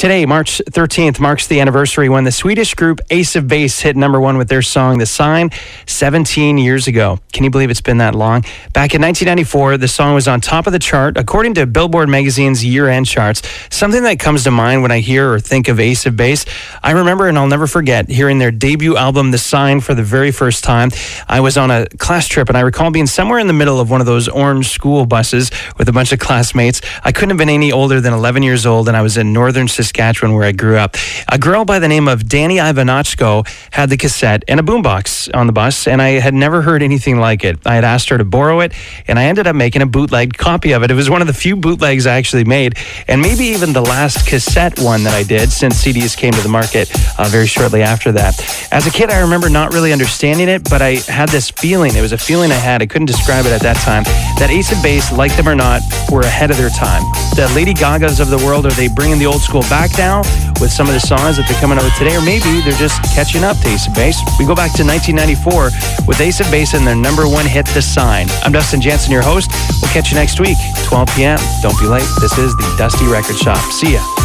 Today, March 13th, marks the anniversary when the Swedish group Ace of Base hit #1 with their song The Sign 17 years ago. Can you believe it's been that long? Back in 1994, the song was on top of the chart according to Billboard magazine's year-end charts. Something that comes to mind when I hear or think of Ace of Base, I remember and I'll never forget hearing their debut album The Sign for the very first time. I was on a class trip and I recall being somewhere in the middle of one of those orange school buses with a bunch of classmates. I couldn't have been any older than 11 years old, and I was in northern Saskatchewan where I grew up. A girl by the name of Danny Ivanachko had the cassette and a boombox on the bus, and I had never heard anything like it. I had asked her to borrow it, and I ended up making a bootleg copy of it. It was one of the few bootlegs I actually made, and maybe even the last cassette one that I did, since CDs came to the market very shortly after that. As a kid, I remember not really understanding it, but I had this feeling. It was a feeling I had. I couldn't describe it at that time. That Ace of Base, like them or not, were ahead of their time. The Lady Gagas of the world, are they bringing the old school back now with some of the songs that they're coming out with today? Or maybe they're just catching up to Ace of Base. We go back to 1994 with Ace of Base and their #1 hit, The Sign. I'm Dustin Jansen, your host. We'll catch you next week, 12 p.m. Don't be late. This is the Dusty Record Shop. See ya.